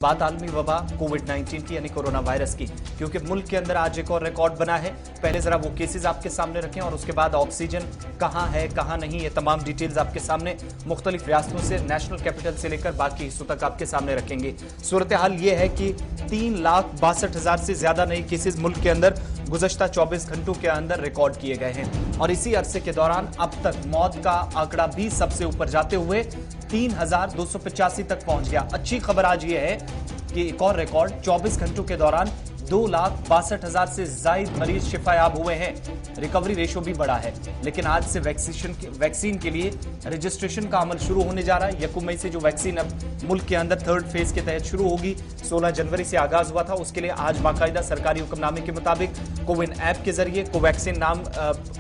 बात आलमी वबा कोविड-19 की यानी कोरोना वायरस की, क्योंकि मुल्क के अंदर आज एक और रिकॉर्ड बना है। पहले जरा वो केसेस आपके सामने रखें और उसके बाद ऑक्सीजन कहां है कहां नहीं, ये तमाम डिटेल्स आपके सामने मुख्तलिफ रियासतों से, नेशनल कैपिटल से लेकर बाकी हिस्सों तक आपके सामने रखेंगे। सूरत हाल ये है कि 3,62,000 से ज्यादा नए केसेस मुल्क के अंदर गुज़श्ता 24 घंटों के अंदर रिकॉर्ड किए गए हैं और इसी अरसे के दौरान अब तक मौत का आंकड़ा भी सबसे ऊपर जाते हुए 3,285 तक पहुंच गया। अच्छी खबर आज ये है कि एक और रिकॉर्ड 24 घंटों के दौरान 2,62,000 से ज्यादा मरीज शिफायाब हुए हैं। रिकवरी रेशो भी बढ़ा है। लेकिन आज से वैक्सीन के लिए रजिस्ट्रेशन का अमल शुरू होने जा रहा है। 1 मई से जो वैक्सीन अब मुल्क के अंदर थर्ड फेज के तहत शुरू होगी, 16 जनवरी से आगाज हुआ था। उसके लिए आज बाकायदा सरकारी हुक्मनामे के मुताबिक कोविन ऐप के जरिए कोवैक्सीन नाम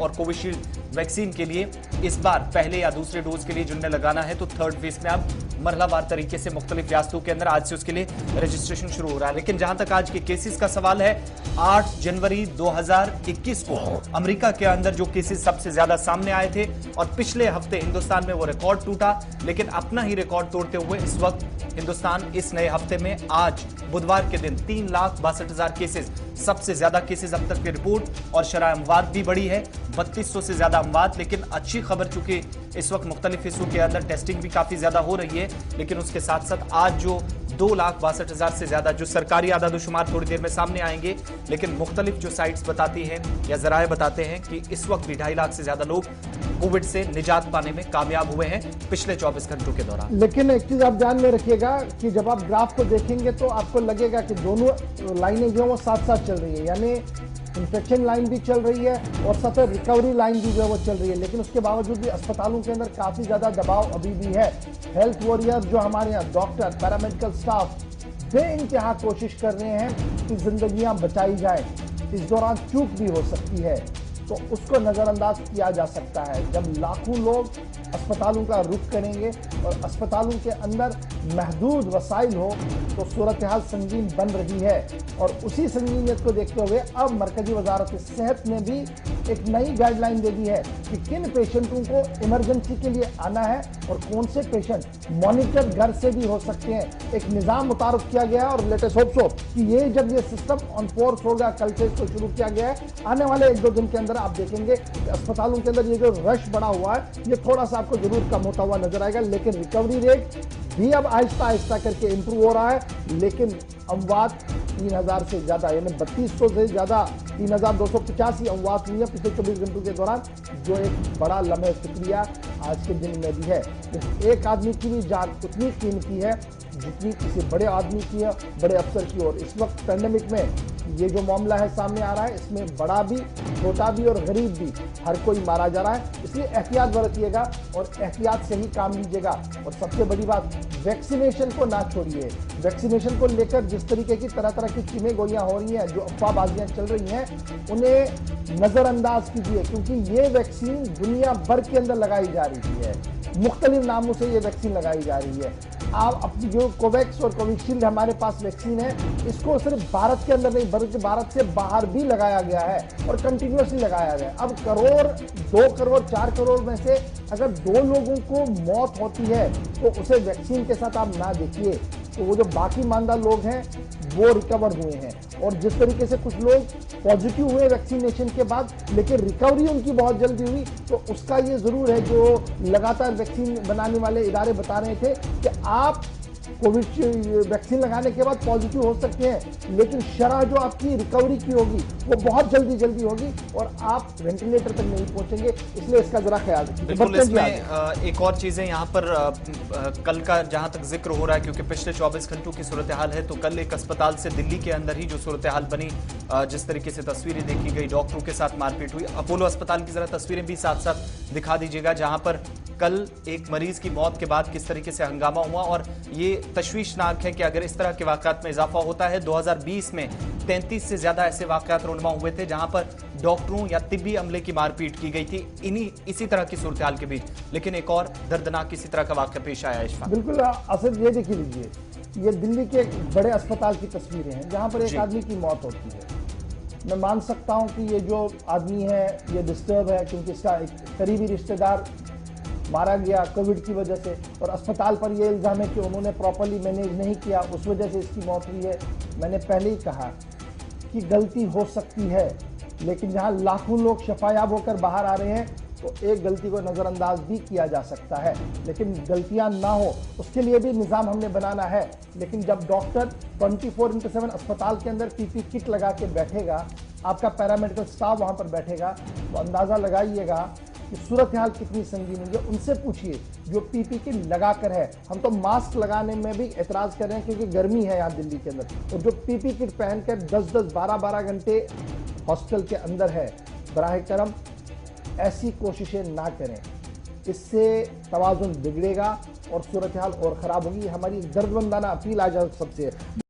और कोविशील्ड वैक्सीन के लिए इस बार पहले या दूसरे डोज के लिए जिन्हें लगाना है तो थर्ड फेज में अब मरहलावार तरीके से मुख्तलिफ रियासतों के अंदर आज से उसके लिए रजिस्ट्रेशन शुरू हो रहा है। लेकिन जहां तक आज के केसेस का सवाल है, 8 जनवरी 2021 को अमेरिका के अंदर जो केसेस सबसे ज्यादा सामने आए थे और पिछले हफ्ते हिंदुस्तान में वो रिकॉर्ड टूटा, लेकिन अपना ही रिकॉर्ड तोड़ते हुए इस वक्त हिंदुस्तान इस नए हफ्ते में आज बुधवार के दिन 3,62,000 केसेस, सबसे ज्यादा केसेस अब तक की रिपोर्ट और शरह अमवात भी बढ़ी है 3200 से ज्यादा अमवात। लेकिन अच्छी खबर, चूंकि इस वक्त मुख्तलिफ हिस्सों के अंदर टेस्टिंग भी काफी ज्यादा हो रही है, लेकिन उसके साथ साथ आज जो 2,62,000 से ज्यादा जो सरकारी आदादोशुमार थोड़ी देर में सामने आएंगे, लेकिन मुख्तलिफ जो साइट्स बताती हैं या जराए बताते हैं कि इस वक्त भी 2.5 लाख से ज्यादा लोग कोविड से निजात पाने में कामयाब हुए हैं पिछले 24 घंटों के दौरान। लेकिन एक चीज आप ध्यान में रखिएगा कि जब आप ग्राफ को देखेंगे तो आपको लगेगा कि दोनों लाइनें जो है वो साथ साथ चल रही है, यानी इन्फेक्शन लाइन भी चल रही है और साथ रिकवरी लाइन भी जो है वो चल रही है। लेकिन उसके बावजूद भी अस्पतालों के अंदर काफी ज्यादा दबाव अभी भी है। हेल्थ वॉरियर जो हमारे यहाँ डॉक्टर, पैरामेडिकल स्टाफ बेइंतहा कोशिश कर रहे हैं कि जिंदगियां बचाई जाए। इस दौरान चूक भी हो सकती है तो उसको नजरअंदाज किया जा सकता है। जब लाखों लोग अस्पतालों का रुख करेंगे और अस्पतालों के अंदर महदूद वसाइल हो तो सूरत हाल संगीन बन रही है। और उसी संगीनियत को देखते हुए अब मरकजी वजारत सेहत ने भी एक नई गाइडलाइन दे दी है कि किन पेशेंटों को इमरजेंसी के लिए आना है और कौन से पेशेंट मॉनिटर घर से भी हो सकते हैं। एक निज़ाम मुतारफ किया गया है और लेटेस्ट होप सो कि ये जब ये सिस्टम ऑन फोर्स होगा, कल से इसको शुरू किया गया है, आने वाले 1-2 दिन के अंदर आप देखेंगे कि अस्पतालों के अंदर ये जो रश बढ़ा हुआ है ये थोड़ा सा आपको जरूर कम होता हुआ नजर आएगा। लेकिन रिकवरी रेट भी अब आहिस्ता आहिस्ता करके इंप्रूव हो रहा है। लेकिन अमवात 3,000 से ज्यादा, यानी 3200 से ज्यादा 3,285 अमवात हुई है पिछले 24 घंटों के दौरान, जो एक बड़ा लम्हे फिक्रिया आज के दिन में भी है। एक आदमी की भी जान उतनी कीमती है जितनी किसी बड़े आदमी की है, बड़े अफसर की। और इस वक्त पैंडेमिक में ये जो मामला है सामने आ रहा है, इसमें बड़ा भी, छोटा भी और गरीब भी हर कोई मारा जा रहा है। इसलिए एहतियात बरतिएगा और एहतियात से ही काम लीजिएगा। और सबसे बड़ी बात, वैक्सीनेशन को ना छोड़िए। वैक्सीनेशन को लेकर जिस तरीके की तरह तरह की चिमे गोलियां हो रही हैं, जो अफवाहबाजियां चल रही हैं, उन्हें नजरअंदाज कीजिए, क्योंकि ये वैक्सीन दुनिया भर के अंदर लगाई जा रही है। मुख्तलिफ नामों से ये वैक्सीन लगाई जा रही है। आप अपनी जो कोवैक्स और कोविशील्ड हमारे पास वैक्सीन है, इसको सिर्फ भारत के अंदर नहीं बल्कि भारत से बाहर भी लगाया गया है और कंटिन्यूसली लगाया गया है। अब करोड़, 2 करोड़, 4 करोड़ में से अगर 2 लोगों को मौत होती है तो उसे वैक्सीन के साथ आप ना देखिए, तो वो जो बाकी मानदा लोग हैं वो रिकवर हुए हैं। और जिस तरीके से कुछ लोग पॉजिटिव हुए वैक्सीनेशन के बाद लेकिन रिकवरी उनकी बहुत जल्दी हुई, तो उसका ये जरूर है जो लगातार वैक्सीन बनाने वाले इदारे बता रहे थे कि आप कोविड वैक्सीन लगाने के बाद पॉजिटिव हो सकते हैं, लेकिन शरह जो आपकी रिकवरी की होगी वो बहुत जल्दी होगी और आप वेंटिलेटर तक नहीं पहुंचेंगे। इसलिए इसका जरा ख्याल रखिए। इसमें एक और चीजें यहाँ पर कल का जहां तक जिक्र हो रहा है, क्योंकि पिछले 24 घंटों की सूरत हाल है, तो कल एक अस्पताल से दिल्ली के अंदर ही जो सूरत हाल बनी, जिस तरीके से तस्वीरें देखी गई, डॉक्टरों के साथ मारपीट हुई। अपोलो अस्पताल की जरा तस्वीरें भी साथ साथ दिखा दीजिएगा, जहां पर कल एक मरीज की मौत के बाद किस तरीके से हंगामा हुआ। और ये तशवीशनाक है कि अगर इस तरह के वाकयात में इजाफा होता है, 2020 में 33 से ज्यादा ऐसे वाकयात रोनमा हुए थे जहां पर डॉक्टरों या तिब्बी अमले की मारपीट की गई थी इसी तरह की सूरत हाल के बीच। लेकिन एक और दर्दनाक इसी तरह का वाकया पेश आया। इशफाक, बिल्कुल असद, ये देख लीजिए, ये दिल्ली के एक बड़े अस्पताल की तस्वीरें हैं जहां पर एक आदमी की मौत होती है। मैं मान सकता हूं कि ये जो आदमी है ये डिस्टर्ब है, क्योंकि इसका एक करीबी रिश्तेदार मारा गया कोविड की वजह से, और अस्पताल पर यह इल्जाम है कि उन्होंने प्रॉपरली मैनेज नहीं किया, उस वजह से इसकी मौत हुई है। मैंने पहले ही कहा कि गलती हो सकती है, लेकिन जहां लाखों लोग शफायाब होकर बाहर आ रहे हैं तो एक गलती को नजरअंदाज भी किया जा सकता है, लेकिन गलतियां ना हो उसके लिए भी निजाम हमने बनाना है। लेकिन जब डॉक्टर 24/7 अस्पताल के अंदर पीपी किट लगा के बैठेगा, आपका पैरामेडिकल स्टाफ वहां पर बैठेगा, तो अंदाजा लगाइएगा कि सूरत हाल कितनी संगीन होगी। उनसे पूछिए जो पीपी किट लगाकर है। हम तो मास्क लगाने में भी एतराज कर रहे हैं क्योंकि गर्मी है यहाँ दिल्ली के अंदर, और जो पीपी किट पहनकर 10-10, 12-12 घंटे हॉस्टल के अंदर है, बराह करम ऐसी कोशिशें ना करें, इससे तवाज़ुन बिगड़ेगा और सूरत हाल और ख़राब होगी। हमारी दर्दमंदाना अपील आज सबसे है।